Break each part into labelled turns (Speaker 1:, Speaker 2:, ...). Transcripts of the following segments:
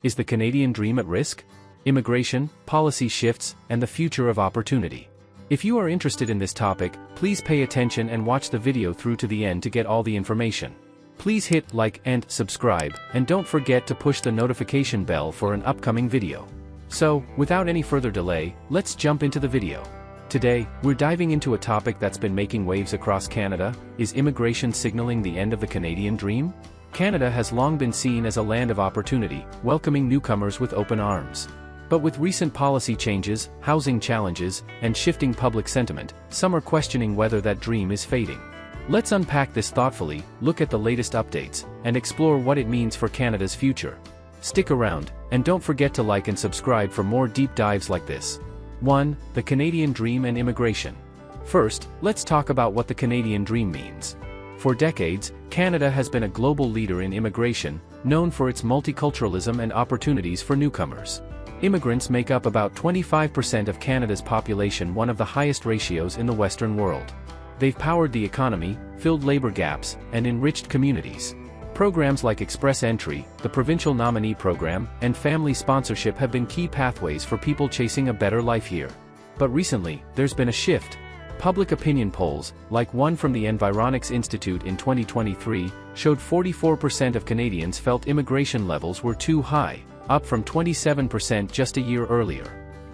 Speaker 1: Is the Canadian dream at risk? Immigration, policy shifts, and the future of opportunity. If you are interested in this topic, please pay attention and watch the video through to the end to get all the information. Please hit like and subscribe, and don't forget to push the notification bell for an upcoming video. So, without any further delay, let's jump into the video. Today, we're diving into a topic that's been making waves across Canada. Is immigration signaling the end of the Canadian dream? Canada has long been seen as a land of opportunity, welcoming newcomers with open arms. But with recent policy changes, housing challenges, and shifting public sentiment, some are questioning whether that dream is fading. Let's unpack this thoughtfully, look at the latest updates, and explore what it means for Canada's future. Stick around, and don't forget to like and subscribe for more deep dives like this. 1. The Canadian Dream and Immigration. First, let's talk about what the Canadian Dream means. For decades, Canada has been a global leader in immigration, known for its multiculturalism and opportunities for newcomers. Immigrants make up about 25% of Canada's population, one of the highest ratios in the Western world. They've powered the economy, filled labor gaps, and enriched communities. Programs like Express Entry, the Provincial Nominee Program, and family sponsorship have been key pathways for people chasing a better life here. But recently, there's been a shift. Public opinion polls, like one from the Environics Institute in 2023, showed 44% of Canadians felt immigration levels were too high, up from 27% just a year earlier.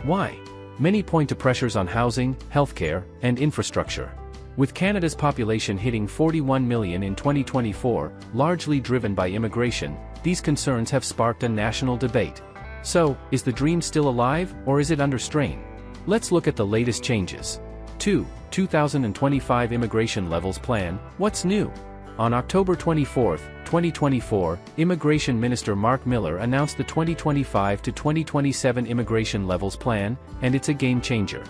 Speaker 1: Why? Many point to pressures on housing, healthcare, and infrastructure. With Canada's population hitting 41 million in 2024, largely driven by immigration, these concerns have sparked a national debate. So, is the dream still alive, or is it under strain? Let's look at the latest changes. 2. 2025 Immigration Levels Plan. What's new? On October 24, 2024, Immigration Minister Mark Miller announced the 2025 to 2027 Immigration Levels Plan, and it's a game changer.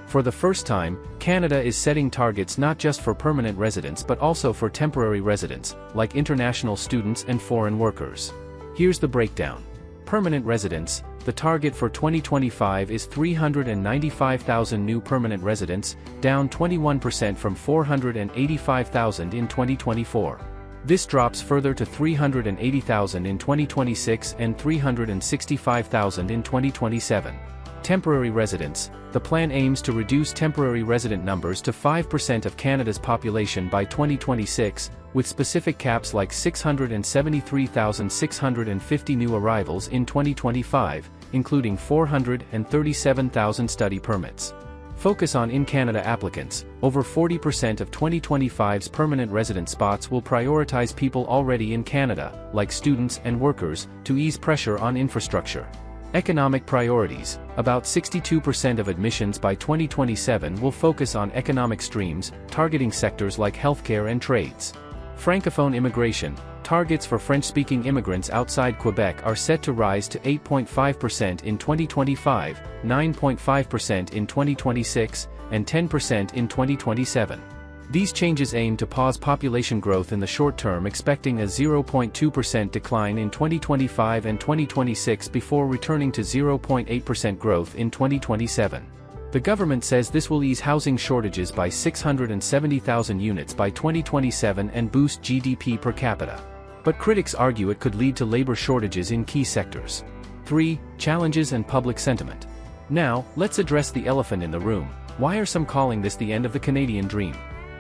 Speaker 1: For the first time, Canada is setting targets not just for permanent residents but also for temporary residents, like international students and foreign workers. Here's the breakdown. Permanent residents. The target for 2025 is 395,000 new permanent residents, down 21% from 485,000 in 2024. This drops further to 380,000 in 2026 and 365,000 in 2027. Temporary residents. The plan aims to reduce temporary resident numbers to 5% of Canada's population by 2026, with specific caps like 673,650 new arrivals in 2025, including 437,000 study permits. Focus on in-Canada applicants. Over 40% of 2025's permanent resident spots will prioritize people already in Canada, like students and workers, to ease pressure on infrastructure. Economic priorities. About 62% of admissions by 2027 will focus on economic streams, targeting sectors like healthcare and trades. Francophone immigration. Targets for French-speaking immigrants outside Quebec are set to rise to 8.5% in 2025, 9.5% in 2026, and 10% in 2027. These changes aim to pause population growth in the short term, expecting a 0.2% decline in 2025 and 2026 before returning to 0.8% growth in 2027. The government says this will ease housing shortages by 670,000 units by 2027 and boost GDP per capita. But critics argue it could lead to labor shortages in key sectors. 3. Challenges and public sentiment. Now, let's address the elephant in the room. Why are some calling this the end of the Canadian dream?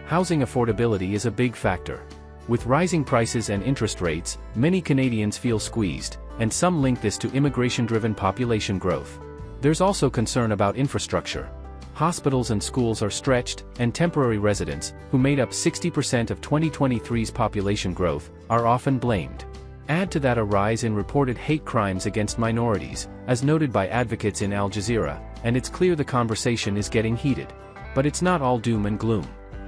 Speaker 1: Housing affordability is a big factor. With rising prices and interest rates, many Canadians feel squeezed, and some link this to immigration-driven population growth. There's also concern about infrastructure. Hospitals and schools are stretched, and temporary residents, who made up 60% of 2023's population growth, are often blamed. Add to that a rise in reported hate crimes against minorities, as noted by advocates in Al Jazeera, and it's clear the conversation is getting heated. But it's not all doom and gloom.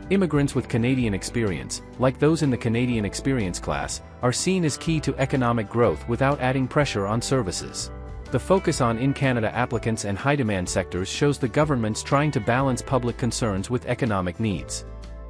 Speaker 1: Immigrants with Canadian experience, like those in the Canadian Experience class, are seen as key to economic growth without adding pressure on services. The focus on in-Canada applicants and high-demand sectors shows the government's trying to balance public concerns with economic needs.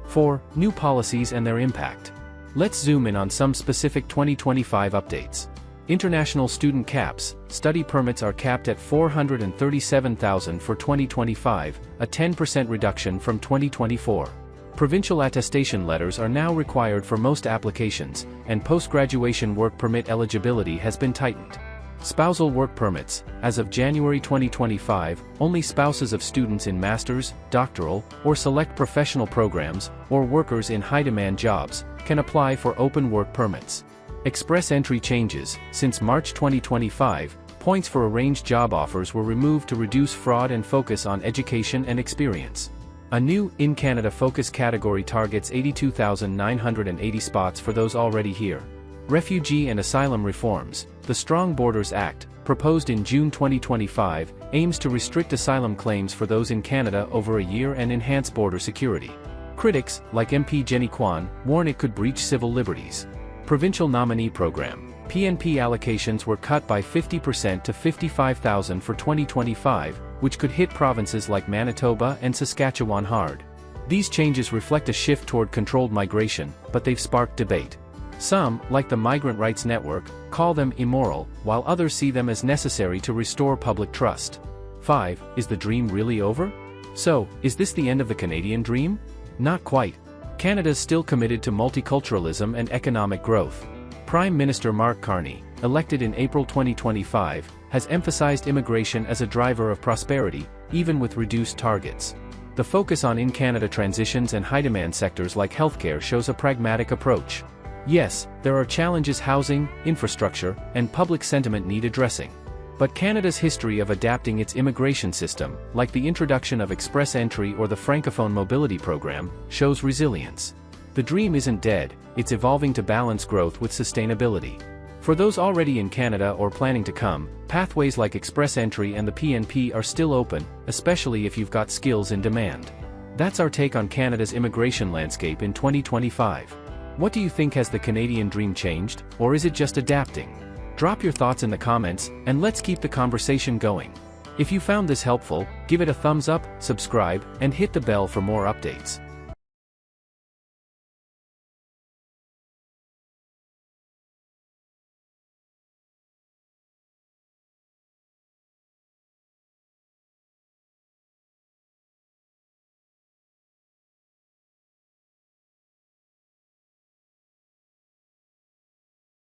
Speaker 1: 4. New policies and their impact. Let's zoom in on some specific 2025 updates. International student caps. Study permits are capped at 437,000 for 2025, a 10% reduction from 2024. Provincial attestation letters are now required for most applications, and post-graduation work permit eligibility has been tightened. Spousal work permits. As of January 2025, only spouses of students in master's, doctoral, or select professional programs, or workers in high-demand jobs, can apply for open work permits. Express entry changes. Since March 2025, points for arranged job offers were removed to reduce fraud and focus on education and experience. A new, In Canada focus category targets 82,980 spots for those already here. Refugee and asylum reforms. The Strong Borders Act, proposed in June 2025, aims to restrict asylum claims for those in Canada over a year and enhance border security. Critics, like MP Jenny Kwan, warn it could breach civil liberties. Provincial Nominee Program. PNP allocations were cut by 50% to 55,000 for 2025, which could hit provinces like Manitoba and Saskatchewan hard. These changes reflect a shift toward controlled migration, but they've sparked debate. Some, like the Migrant Rights Network, call them immoral, while others see them as necessary to restore public trust. 5. Is the dream really over? So, is this the end of the Canadian dream? Not quite. Canada's still committed to multiculturalism and economic growth. Prime Minister Mark Carney, elected in April 2025, has emphasized immigration as a driver of prosperity, even with reduced targets. The focus on in-Canada transitions and high-demand sectors like healthcare shows a pragmatic approach. Yes, there are challenges housing, infrastructure, and public sentiment need addressing. But Canada's history of adapting its immigration system, like the introduction of express entry or the Francophone Mobility Program, shows resilience. The dream isn't dead, it's evolving to balance growth with sustainability. For those already in Canada or planning to come, pathways like express entry and the PNP are still open, especially if you've got skills in demand. That's our take on Canada's immigration landscape in 2025. What do you think? Has the Canadian dream changed, or is it just adapting? Drop your thoughts in the comments, and let's keep the conversation going. If you found this helpful, give it a thumbs up, subscribe, and hit the bell for more updates.